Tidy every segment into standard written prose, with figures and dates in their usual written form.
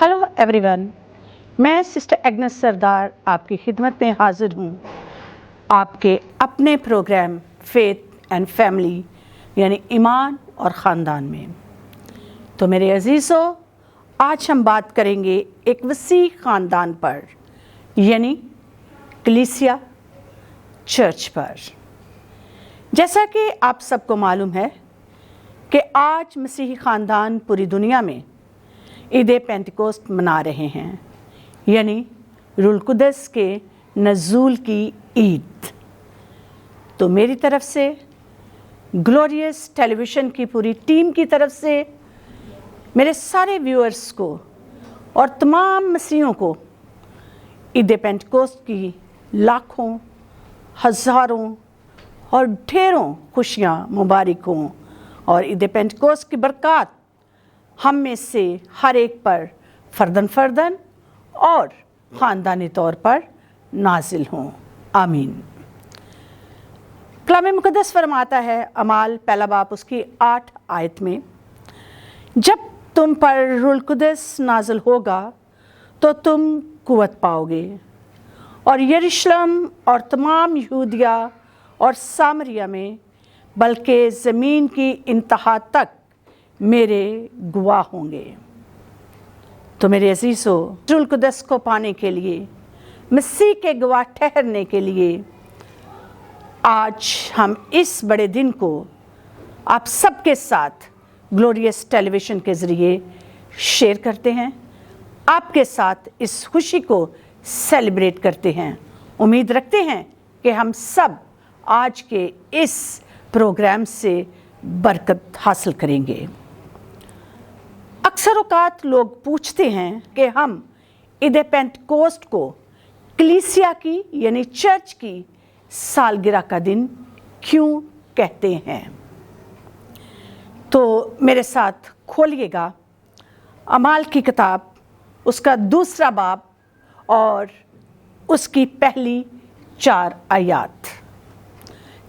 Hello everyone, मैं sister Agnes सरदार आपकी खिदमत में हाजिर हूँ आपके अपने प्रोग्राम फेथ एंड फैमिली यानी ईमान और ख़ानदान में। तो मेरे अजीज़ों, आज हम बात करेंगे एक वसी ख़ानदान पर यानी कलीसिया चर्च पर। जैसा कि आप सबको मालूम है कि आज मसीही ख़ानदान पूरी दुनिया में ईद पेंटिकोस्ट मना रहे हैं, यानी रूहुल कुद्दस के नज़ूल की ईद। तो मेरी तरफ से, ग्लोरियस टेलीविज़न की पूरी टीम की तरफ से, मेरे सारे व्यूअर्स को और तमाम मसीहों को ईद पेंटिकोस्ट की लाखों, हज़ारों और ढेरों खुशियाँ मुबारक हों और ईद पेंटिकोस्ट की बरक़ात हम में से हर एक पर फ़र्दन और ख़ानदानी तौर पर नाजिल हों, आमीन। कलाम मुक़द्दस फरमाता है, अमाल पहला बाब उसकी 8 आयत में, जब तुम पर रूहुल कुद्दस नाजिल होगा तो तुम कुव्वत पाओगे और यरूशलेम और तमाम यहूदिया और सामरिया में बल्कि ज़मीन की इंतहा तक मेरे गवाह होंगे। तो मेरे अज़ीज़ों, रूहुल कुद्दस को पाने के लिए, मसीह के गवाह ठहरने के लिए आज हम इस बड़े दिन को आप सबके साथ ग्लोरियस टेलीविज़न के ज़रिए शेयर करते हैं, आपके साथ इस खुशी को सेलिब्रेट करते हैं। उम्मीद रखते हैं कि हम सब आज के इस प्रोग्राम से बरकत हासिल करेंगे। अक्सर औक़ात लोग पूछते हैं कि हम ईद पेंटिकोस्ट को कलीसिया की यानी चर्च की सालगिरह का दिन क्यों कहते हैं। तो मेरे साथ खोलिएगा अमाल की किताब, उसका 2 बाब और उसकी पहली 4 आयत।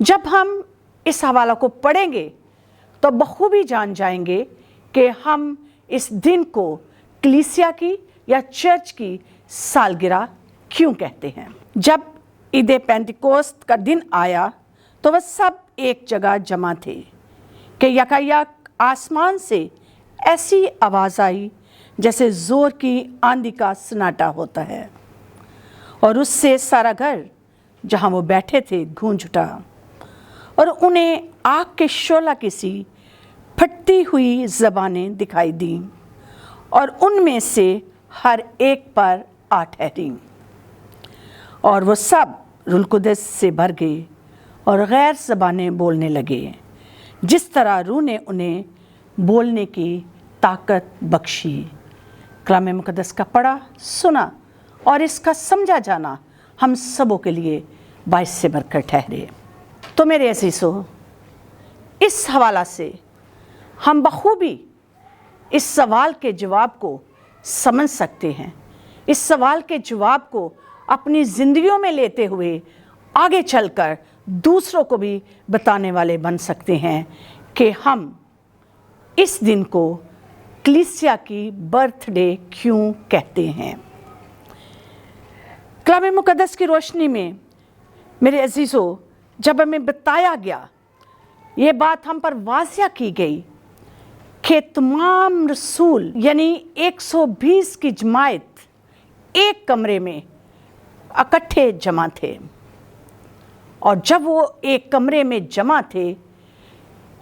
जब हम इस हवाला को पढ़ेंगे तो बखूबी जान जाएंगे कि हम इस दिन को कलीसिया की या चर्च की सालगिरह क्यों कहते हैं। जब ईद पेंटिकोस्ट का दिन आया तो वह सब एक जगह जमा थे कि यकायक आसमान से ऐसी आवाज़ आई जैसे ज़ोर की आंधी का सन्नाटा होता है, और उससे सारा घर जहाँ वो बैठे थे गूंज उठा, और उन्हें आग के शोला की सी फटती हुई ज़बानें दिखाई दी और उनमें से हर एक पर आ ठहरी, और वो सब रूहुल कुद्दस से भर गए और गैर ज़बानें बोलने लगे, जिस तरह रूह ने उन्हें बोलने की ताकत बख्शी। कलाम मुक़द्दस का पढ़ा, सुना और इसका समझा जाना हम सबों के लिए बाइस से बरकत ठहरे। तो मेरे अज़ीज़ों, इस हवाला से हम बखूबी इस सवाल के जवाब को समझ सकते हैं, इस सवाल के जवाब को अपनी ज़िंदगियों में लेते हुए आगे चलकर दूसरों को भी बताने वाले बन सकते हैं कि हम इस दिन को कलीसिया की बर्थडे क्यों कहते हैं। कलाम मुक़द्दस की रोशनी में मेरे अज़ीज़ों, जब हमें बताया गया, ये बात हम पर वाज़िया की गई कि तमाम रसूल यानी 120 की जमात एक कमरे में इकट्ठे जमा थे, और जब वो एक कमरे में जमा थे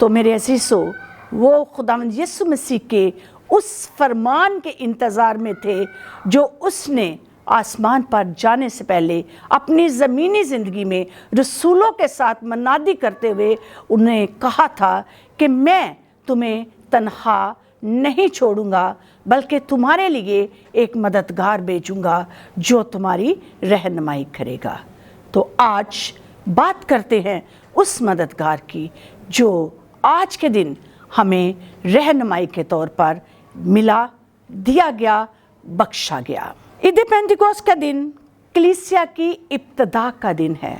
तो मेरे अज़ीज़ों, वो खुदावंद यीशु मसीह के उस फरमान के इंतज़ार में थे जो उसने आसमान पर जाने से पहले अपनी ज़मीनी ज़िंदगी में रसूलों के साथ मनादी करते हुए उन्हें कहा था कि मैं तुम्हें तन्हा नहीं छोड़ूंगा, बल्कि तुम्हारे लिए एक मददगार भेजूंगा जो तुम्हारी रहनुमाई करेगा। तो आज बात करते हैं उस मददगार की जो आज के दिन हमें रहनुमाई के तौर पर मिला, दिया गया, बख्शा गया। ईद पेंटिकोस्ट का दिन कलीसिया की इब्तिदा का दिन है,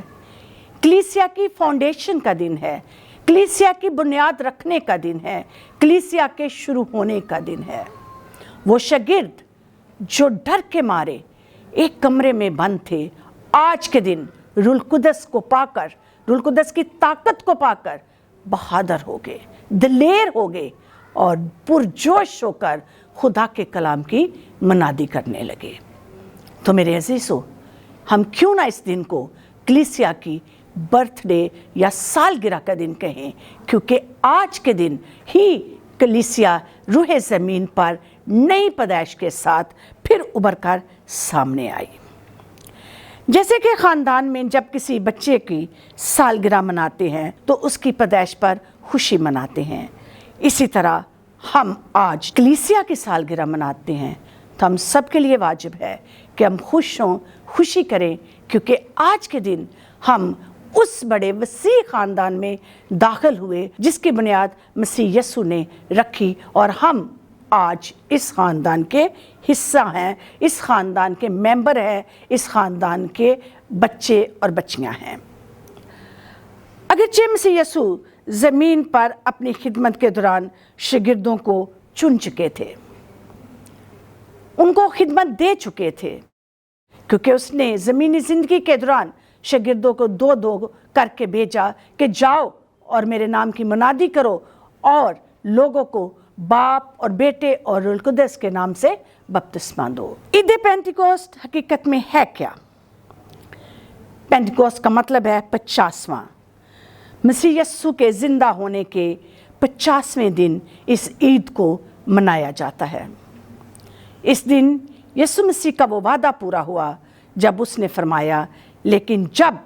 कलीसिया की फाउंडेशन का दिन है, कलीसिया की बुनियाद रखने का दिन है, कलीसिया के शुरू होने का दिन है। वो शागिर्द जो डर के मारे एक कमरे में बंद थे, आज के दिन रूल कुदस को पाकर, रूल कुदस की ताकत को पाकर बहादुर हो गए, दिलेर हो गए और पुरजोश होकर खुदा के कलाम की मनादी करने लगे। तो मेरे अजीजों, हम क्यों ना इस दिन को कलीसिया की बर्थडे या सालगिरह का दिन कहें, क्योंकि आज के दिन ही कलीसिया रूहे ज़मीन पर नई पैदाइश के साथ फिर उभर कर सामने आई। जैसे कि ख़ानदान में जब किसी बच्चे की सालगिरह मनाते हैं तो उसकी पैदाइश पर खुशी मनाते हैं, इसी तरह हम आज कलीसिया की सालगिरह मनाते हैं तो हम सब के लिए वाजिब है कि हम खुश हों, खुशी करें, क्योंकि आज के दिन हम उस बड़े वसी ख़ानदान में दाखिल हुए जिसकी बुनियाद मसीह यीशु ने रखी और हम आज इस ख़ानदान के हिस्सा हैं, इस ख़ानदान के मेंबर हैं, इस ख़ानदान के बच्चे और बच्चियां हैं। अगरचे मसीह यीशु ज़मीन पर अपनी खिदमत के दौरान शागिर्दों को चुन चुके थे, उनको खिदमत दे चुके थे, क्योंकि उसने ज़मीनी ज़िंदगी के दौरान शागिर्दों को दो दो करके भेजा कि जाओ और मेरे नाम की मुनादी करो और लोगों को बाप और बेटे और रूह कुदस के नाम से बपतिस्मा दो। ईद पेंटिकोस्ट हकीकत में है क्या? पेंटिकोस्ट का मतलब है 50वां। मसीह यीशु के जिंदा होने के 50वें दिन इस ईद को मनाया जाता है। इस दिन यीशु मसीह का वो वादा पूरा हुआ जब उसने फरमाया, लेकिन जब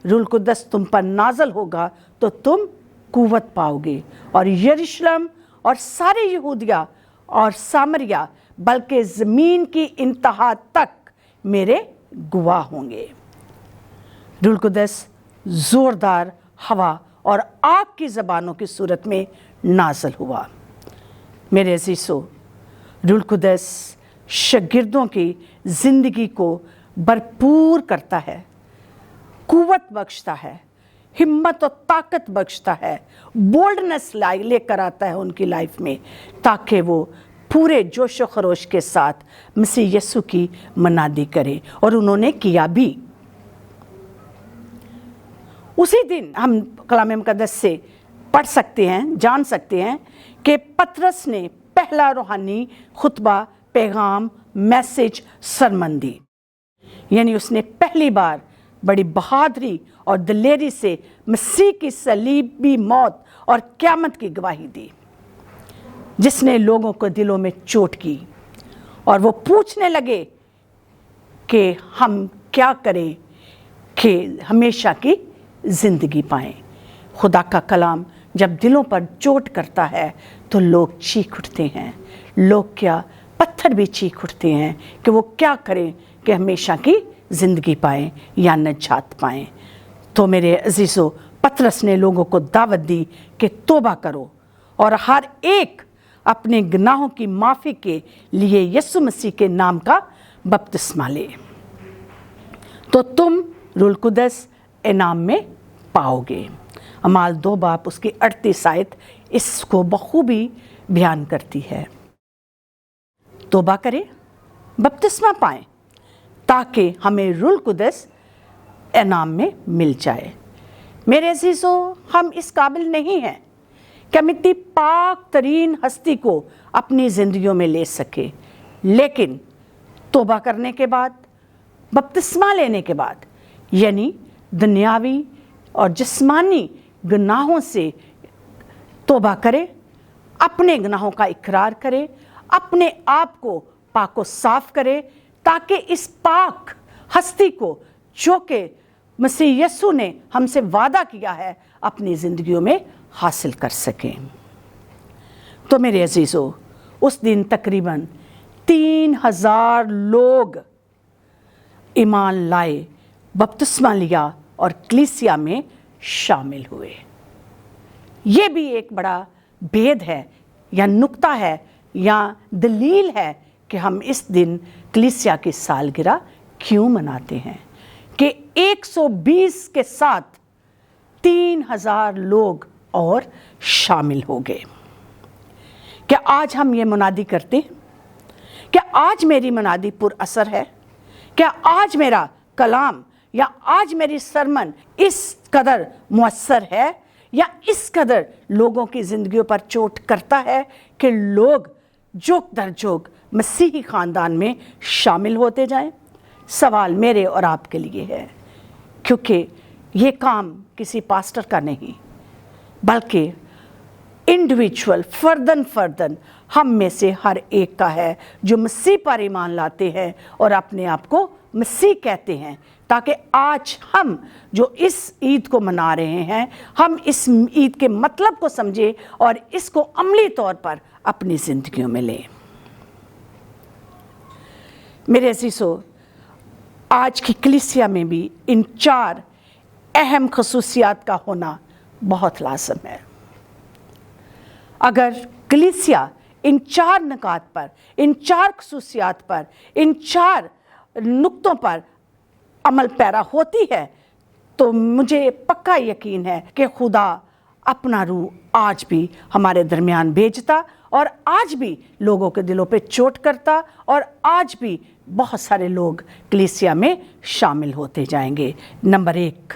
रूह कुदस तुम पर नाज़िल होगा तो तुम कुव्वत पाओगे और यरूशलेम और सारे यहूदिया और सामरिया बल्कि ज़मीन की इंतहा तक मेरे गवाह होंगे। रूह कुदस ज़ोरदार हवा और आग की ज़बानों की सूरत में नाज़िल हुआ। मेरे अज़ीज़ों, रूह कुदस शागिर्दों की ज़िंदगी को भरपूर करता है, कुव्वत बख्शता है, हिम्मत और ताकत बख्शता है, बोल्डनेस लेकर आता है उनकी लाइफ में, ताकि वो पूरे जोश व खरोश के साथ मसीह यीशु की मनादी करें। और उन्होंने किया भी। उसी दिन हम कलाम मुक़द्दस से पढ़ सकते हैं, जान सकते हैं कि पतरस ने पहला रूहानी खुतबा, पैगाम, मैसेज, सरमन दी। यानी उसने पहली बार बड़ी बहादुरी और दिलेरी से मसीह की सलीबी मौत और क़यामत की गवाही दी, जिसने लोगों को दिलों में चोट की और वो पूछने लगे कि हम क्या करें कि हमेशा की ज़िंदगी पाएं। खुदा का कलाम जब दिलों पर चोट करता है तो लोग चीख उठते हैं, लोग क्या पत्थर भी चीख उठते हैं कि वो क्या करें कि हमेशा की ज़िंदगी पाएं या नजात पाएं। तो मेरे अजीज़ों, पतरस ने लोगों को दावत दी कि तौबा करो और हर एक अपने गुनाहों की माफ़ी के लिए यीशु मसीह के नाम का बपतिस्मा ले, तो तुम रूह कुदस इनाम में पाओगे। अमाल 2 बाब उसकी 38 आयत इसको बखूबी बयान करती है। तौबा करें, बपतिस्मा पाएं, ताकि हमें रूह कुदस इनाम में मिल जाए। मेरे अजीज़ों, हम इस काबिल नहीं हैं कि हम इतनी पाक तरीन हस्ती को अपनी ज़िंदगियों में ले सके, लेकिन तौबा करने के बाद, बपतिस्मा लेने के बाद, यानी दुनियावी और जिस्मानी गुनाहों से तौबा करें, अपने गुनाहों का इकरार करें, अपने आप को पाक व साफ करें, ताकि इस पाक हस्ती को जो कि मसीह यीशु ने हमसे वादा किया है अपनी ज़िंदगियों में हासिल कर सकें। तो मेरे अजीज़ों, उस दिन तकरीबन 3000 लोग ईमान लाए, बपतिस्मा लिया और कलीसिया में शामिल हुए। ये भी एक बड़ा भेद है या नुक्ता है या दलील है कि हम इस दिन कलीसिया की सालगिरह क्यों मनाते हैं कि 120 के साथ 3000 लोग और शामिल हो गए। क्या आज हम ये मुनादी करते हैं क्या आज मेरी मुनादी पुर असर है? क्या आज मेरा कलाम या आज मेरी सरमन इस कदर मुअस्सर है या इस कदर लोगों की ज़िंदगियों पर चोट करता है कि लोग जोक दर जोक मसीही ख़ानदान में शामिल होते जाएं? सवाल मेरे और आपके लिए है, क्योंकि ये काम किसी पास्टर का नहीं बल्कि इंडिविजुअल फर्दन हम में से हर एक का है, जो मसीह पर ईमान लाते हैं और अपने आप को मसीह कहते हैं, ताकि आज हम जो इस ईद को मना रहे हैं, हम इस ईद के मतलब को समझें और इसको अमली तौर पर अपनी ज़िंदगियों में लें। मेरे अज़ीज़ों, आज की कलीसिया में भी इन 4 अहम खसूसियात का होना बहुत लाज़िम है। अगर कलीसिया इन 4 नुकात पर, इन 4 खसूसियात पर, इन 4 नुक्तों पर अमल पैरा होती है, तो मुझे पक्का यकीन है कि खुदा अपना रूह आज भी हमारे दरमियान भेजता और आज भी लोगों के दिलों पे चोट करता और आज भी बहुत सारे लोग कलीसिया में शामिल होते जाएंगे। नंबर 1,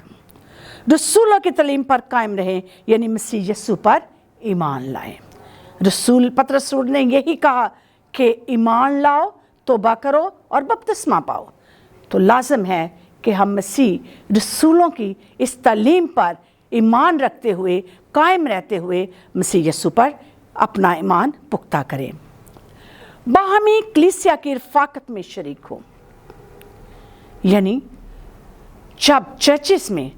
रसूलों की तालीम पर कायम रहें, यानी मसीह यीशु पर ईमान लाएं। रसूल पतरस ने यही कहा कि ईमान लाओ, तौबा करो और बपतिस्मा पाओ। तो लाज़िम है कि हम मसीह रसूलों की इस तालीम पर ईमान रखते हुए, कायम रहते हुए मसीह यीशु पर अपना ईमान पुख्ता करें। बाहमी कलीसिया की रफ़ाकत में शरीक हो, यानी जब चर्चिस में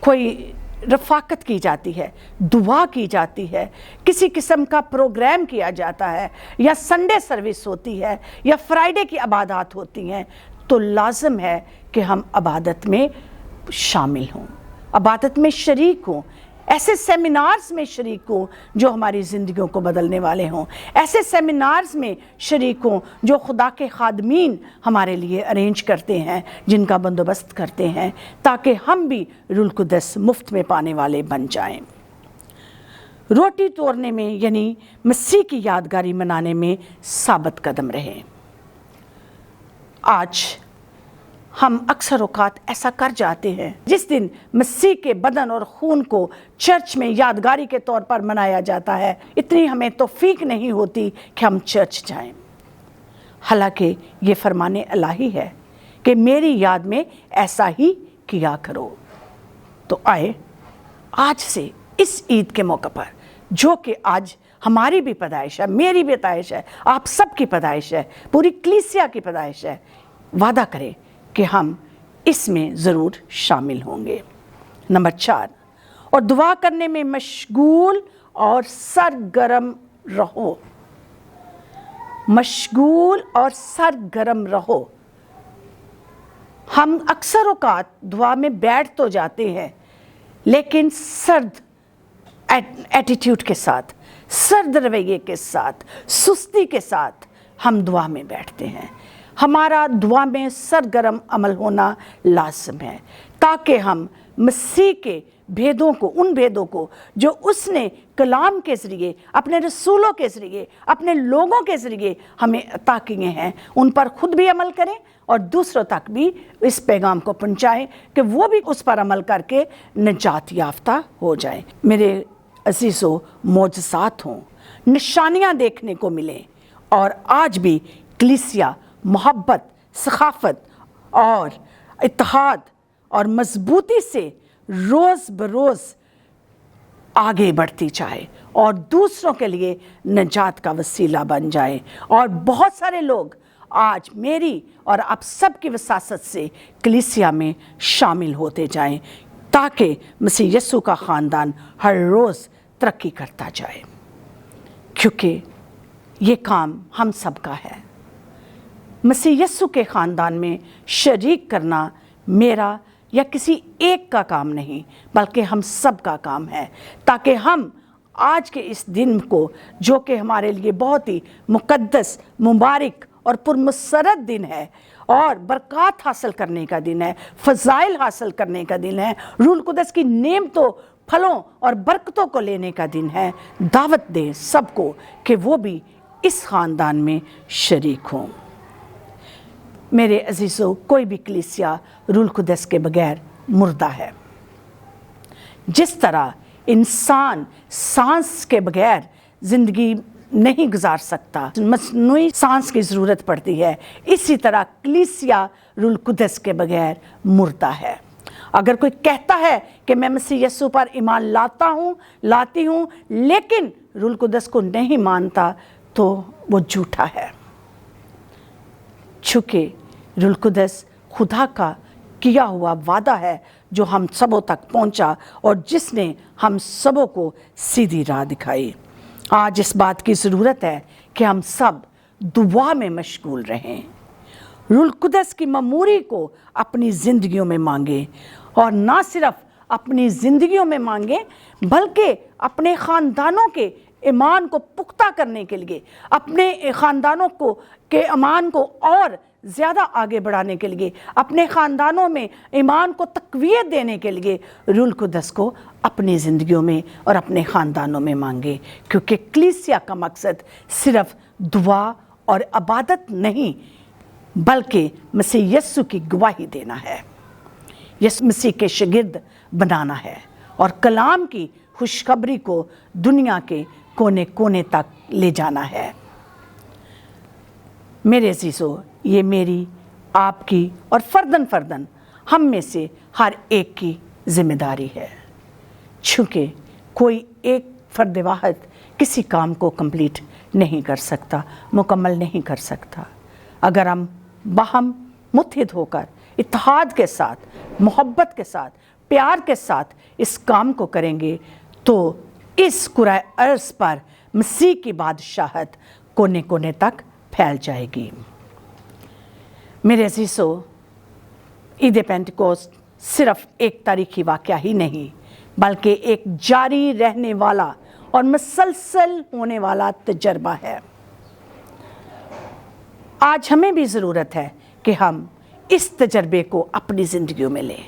कोई रफ़ाकत की जाती है, दुआ की जाती है, किसी किस्म का प्रोग्राम किया जाता है, या संडे सर्विस होती है, या फ्राइडे की इबादत होती हैं, तो लाज़िम है कि हम इबादत में शामिल हों, इबादत में शरीक हों, ऐसे सेमिनार्स में शरीक हों जो हमारी ज़िंदगियों को बदलने वाले हों, ऐसे सेमिनार्स में शरीक हों जो खुदा के खादमीन हमारे लिए अरेंज करते हैं, जिनका बंदोबस्त करते हैं, ताकि हम भी रूहुल कुद्दस मुफ्त में पाने वाले बन जाएं। रोटी तोड़ने में, यानी मसीह की यादगारी मनाने में साबित कदम रहें। आज हम अक्सर औकात ऐसा कर जाते हैं, जिस दिन मसीह के बदन और खून को चर्च में यादगारी के तौर पर मनाया जाता है, इतनी हमें तौफीक नहीं होती कि हम चर्च जाएं। हालांकि ये फरमाने इलाही है कि मेरी याद में ऐसा ही किया करो। तो आए आज से इस ईद के मौके पर, जो कि आज हमारी भी पैदाइश है, मेरी भी पैदाइश है, आप सब की पैदाइश है, पूरी कलीसिया की पैदाइश है, वादा करें कि हम इसमें ज़रूर शामिल होंगे। नंबर 4, और दुआ करने में मशगूल और सरगर्म रहो। मशगूल और सरगर्म रहो। हम अक्सर औकात दुआ में बैठ तो जाते हैं, लेकिन सर्द एटीट्यूड के साथ, सर्द रवैये के साथ, सुस्ती के साथ हम दुआ में बैठते हैं। हमारा दुआ में सरगर्म अमल होना लाज़िम है, ताकि हम मसीह के भेदों को, उन भेदों को जो उसने कलाम के ज़रिए, अपने रसूलों के ज़रिए, अपने लोगों के ज़रिए हमें अता किए हैं, उन पर खुद भी अमल करें और दूसरों तक भी इस पैगाम को पहुँचाएं कि वो भी उस पर अमल करके निजात याफ्ता हो जाए। मेरे अज़ीज़ों, मौजज़ात हों, निशानियाँ देखने को मिलें, और आज भी कलीसिया मोहब्बत, सखाफत और इत्तेहाद और मजबूती से रोज़ बरोज़ आगे बढ़ती जाए और दूसरों के लिए निजात का वसीला बन जाए। और बहुत सारे लोग आज मेरी और आप सब की वसासत से कलीसिया में शामिल होते जाएं, ताकि मसीह यीशु का ख़ानदान हर रोज़ तरक्की करता जाए, क्योंकि ये काम हम सब का है। मसीह यीशु के ख़ानदान में शरीक करना मेरा या किसी एक का काम नहीं, बल्कि हम सब का काम है, ताकि हम आज के इस दिन को, जो कि हमारे लिए बहुत ही मुक़द्दस, मुबारक और पुरमसरत दिन है और बरक़ात हासिल करने का दिन है, फ़ज़ाइल हासिल करने का दिन है, रूहुल कुद्दस की नेमतों, फलों और बरकतों को लेने का दिन है, दावत दें सबको कि वो भी اس خاندان میں شریک ہوں۔ میرے عزیزو، کوئی بھی کلیسیا روح القدس کے بغیر مردہ ہے۔ جس طرح انسان سانس کے بغیر زندگی نہیں گزار سکتا، مصنوعی سانس کی ضرورت پڑتی ہے، اسی طرح کلیسیا روح القدس کے بغیر مردہ ہے۔ اگر کوئی کہتا ہے کہ میں مسیح یسوع پر ایمان لاتی ہوں لیکن روح القدس کو نہیں مانتا تو وہ جھوٹا ہے، چونکہ روح القدس خدا کا کیا ہوا وعدہ ہے جو ہم سبوں تک پہنچا اور جس نے ہم سبوں کو سیدھی راہ دکھائی۔ آج اس بات کی ضرورت ہے کہ ہم سب دعا میں مشغول رہیں، روح القدس کی معموری کو اپنی زندگیوں میں مانگیں، اور نہ صرف اپنی زندگیوں میں مانگیں بلکہ اپنے خاندانوں کے ایمان کو پختہ کرنے کے لیے، اپنے خاندانوں کے ایمان کو اور زیادہ آگے بڑھانے کے لیے، اپنے خاندانوں میں ایمان کو تقویت دینے کے لیے روح القدس کو اپنی زندگیوں میں اور اپنے خاندانوں میں مانگے، کیونکہ کلیسیا کا مقصد صرف دعا اور عبادت نہیں بلکہ مسیح یسوع کی گواہی دینا ہے، یسوع مسیح کے شاگرد بنانا ہے اور کلام کی خوشخبری کو دنیا کے کونے کونے تک لے جانا ہے۔ میرے عزیزو، یہ میری، آپ کی اور فرداً ہم میں سے ہر ایک کی ذمہ داری ہے، چونکہ کوئی ایک فرد واحد کسی کام کو کمپلیٹ نہیں کر سکتا، مکمل نہیں کر سکتا۔ اگر ہم باہم متحد ہو کر اتحاد کے ساتھ، محبت کے ساتھ، پیار کے ساتھ اس کام کو کریں گے تو اس کرۂ ارض پر مسیح کی بادشاہت کونے کونے تک پھیل جائے گی۔ میرے عزیزو، عید پینتیکوست صرف ایک تاریخی واقعہ ہی نہیں بلکہ ایک جاری رہنے والا اور مسلسل ہونے والا تجربہ ہے۔ آج ہمیں بھی ضرورت ہے کہ ہم اس تجربے کو اپنی زندگیوں میں لیں،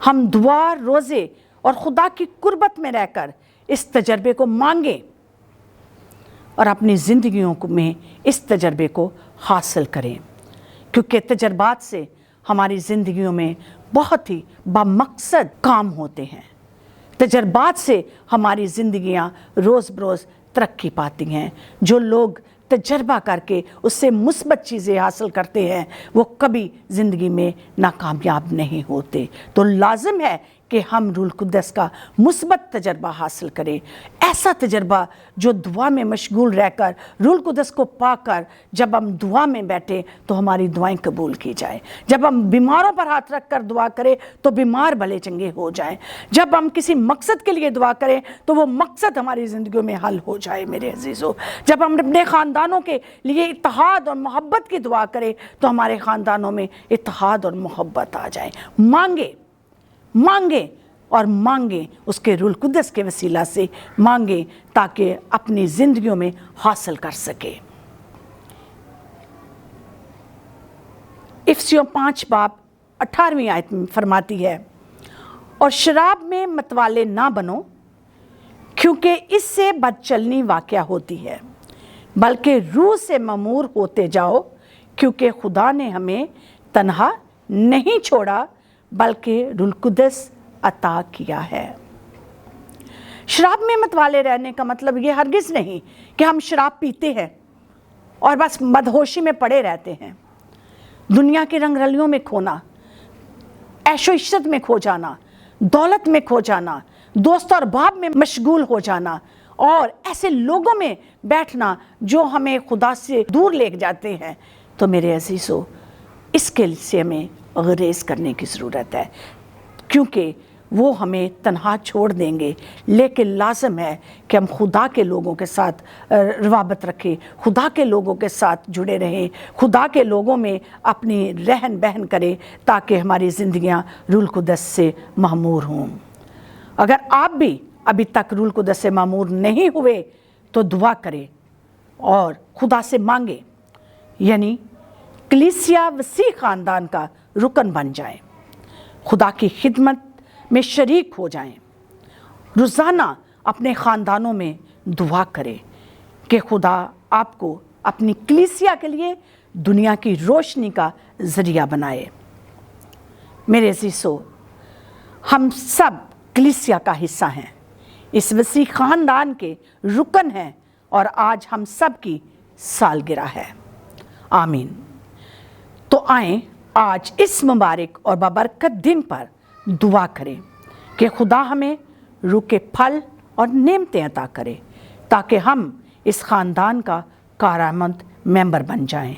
ہم دعا، روزے اور خدا کی قربت میں رہ کر اس تجربے کو مانگیں اور اپنی زندگیوں میں اس تجربے کو حاصل کریں، کیونکہ تجربات سے ہماری زندگیوں میں بہت ہی بامقصد کام ہوتے ہیں۔ تجربات سے ہماری زندگیاں روز بروز ترقی پاتی ہیں۔ جو لوگ تجربہ کر کے اس سے مثبت چیزیں حاصل کرتے ہیں وہ کبھی زندگی میں ناکامیاب نہیں ہوتے۔ تو لازم ہے کہ ہم روح القدس کا مثبت تجربہ حاصل کریں، ایسا تجربہ جو دعا میں مشغول رہ کر روح القدس کو پا کر جب ہم دعا میں بیٹھیں تو ہماری دعائیں قبول کی جائیں، جب ہم بیماروں پر ہاتھ رکھ کر دعا کریں تو بیمار بھلے چنگے ہو جائیں، جب ہم کسی مقصد کے لیے دعا کریں تو وہ مقصد ہماری زندگیوں میں حل ہو جائے۔ میرے عزیزو، جب ہم اپنے خاندانوں کے لیے اتحاد اور محبت کی دعا کریں تو ہمارے خاندانوں میں اتحاد اور محبت آ جائے۔ مانگیں اور مانگیں، اس کے روح القدس کے وسیلہ سے مانگیں تاکہ اپنی زندگیوں میں حاصل کر سکے۔ افسیوں 5 باب 18ویں آیت میں فرماتی ہے، اور شراب میں متوالے نہ بنو کیونکہ اس سے بد چلنی واقع ہوتی ہے، بلکہ روح سے مامور ہوتے جاؤ کیونکہ خدا نے ہمیں تنہا نہیں چھوڑا بلکہ روح القدس عطا کیا ہے۔ شراب میں متوالے رہنے کا مطلب یہ ہرگز نہیں کہ ہم شراب پیتے ہیں اور بس مدہوشی میں پڑے رہتے ہیں، دنیا کے رنگ رلیوں میں کھونا، عیش و عشرت میں کھو جانا، دولت میں کھو جانا، دوست اور احباب میں مشغول ہو جانا اور ایسے لوگوں میں بیٹھنا جو ہمیں خدا سے دور لے جاتے ہیں۔ تو میرے عزیزو، اس کے لیے ہمیں غریز کرنے کی ضرورت ہے، کیونکہ وہ ہمیں تنہا چھوڑ دیں گے، لیکن لازم ہے کہ ہم خدا کے لوگوں کے ساتھ روابط رکھیں، خدا کے لوگوں کے ساتھ جڑے رہیں، خدا کے لوگوں میں اپنی رہن بہن کریں تاکہ ہماری زندگیاں روح القدس سے معمور ہوں۔ اگر آپ بھی ابھی تک روح القدس سے معمور نہیں ہوئے تو دعا کریں اور خدا سے مانگیں، یعنی کلیسیا وسیع خاندان کا رکن بن جائیں، خدا کی خدمت میں شریک ہو جائیں، روزانہ اپنے خاندانوں میں دعا کریں کہ खुदा आपको अपनी कलीसिया के लिए दुनिया की रोशनी का ज़रिया बनाए। मेरे अज़ीज़ों, हम सब कलीसिया का हिस्सा हैं, इस वसी ख़ानदान के रुकन हैं और आज हम सब की सालगिरह है। आमीन। तो आएँ आज इस मुबारक और बाबरकत दिन पर दुआ करें कि खुदा हमें रूह के फल और नेमतें अता करे ताकि हम इस ख़ानदान का कारआमद मेंबर बन जाएं,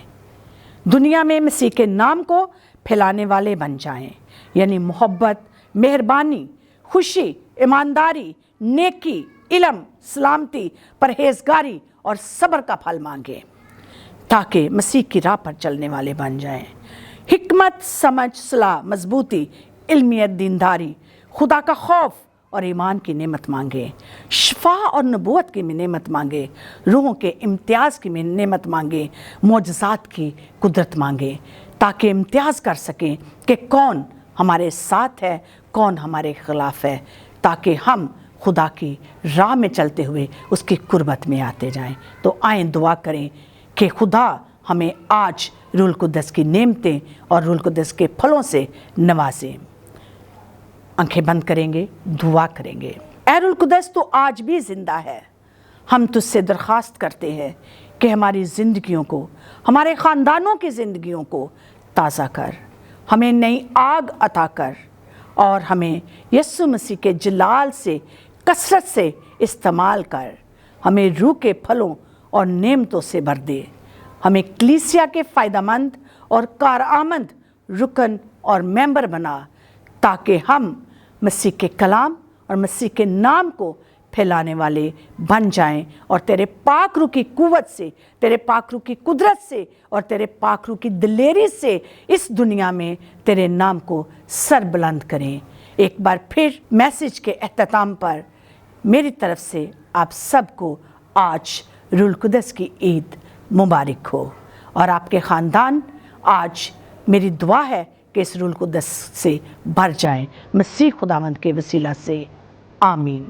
दुनिया में मसीह के नाम को फैलाने वाले बन जाएं, यानी मोहब्बत, मेहरबानी, खुशी, ईमानदारी, नेकी, इल्म, सलामती, परहेजगारी और सब्र का फल मांगें ताकि मसीह की राह पर चलने वाले बन जाएं। हिकमत, समझ, सलाह, मजबूती, इल्मियत, दीनदारी, खुदा का खौफ और ईमान की नेमत मांगे, शिफा और नबूवत की नेमत मांगे, रूहों के इम्तियाज़ की नेमत मांगे, मोजज़ात की कुदरत मांगे ताकि इम्तियाज़ कर सकें कि कौन हमारे साथ है, कौन हमारे ख़िलाफ़ है, ताकि हम खुदा की राह में चलते हुए उसकी कुर्बत में आते जाएं। तो आएँ दुआ करें कि खुदा हमें आज रूहुल कुद्दस की नेमतें और रूहुल कुद्दस के फलों से नवाजें। आंखें बंद करेंगे, दुआ करेंगे। ऐ रूहुल कुद्दस, तो आज भी ज़िंदा है। हम तुझसे दरख्वास्त करते हैं कि हमारी ज़िंदगियों को, हमारे ख़ानदानों की ज़िंदगियों को ताज़ा कर, हमें नई आग अता कर और हमें यीशु मसीह के जलाल से कसरत से इस्तेमाल कर। हमें रूह के फलों और नेमतों से भर दे। हमें कलीसिया के फ़ायदेमंद और कारआमद रुकन और मेंबर बना ताकि हम मसीह के कलाम और मसीह के नाम को फैलाने वाले बन जाएं और तेरे पाक रूह की कुव्वत से, तेरे पाक रूह की कुदरत से और तेरे पाक रूह की दिलेरी से इस दुनिया में तेरे नाम को सरबुलंद करें। एक बार फिर मैसेज के अख्ताम पर मेरी तरफ से आप सबको आज रूहुल कुद्दस की ईद मुबारक हो और आपके ख़ानदान आज मेरी दुआ है कि इस रूहुल कुद्दस से भर जाएं, मसीह खुदावंद के वसीला से। आमीन।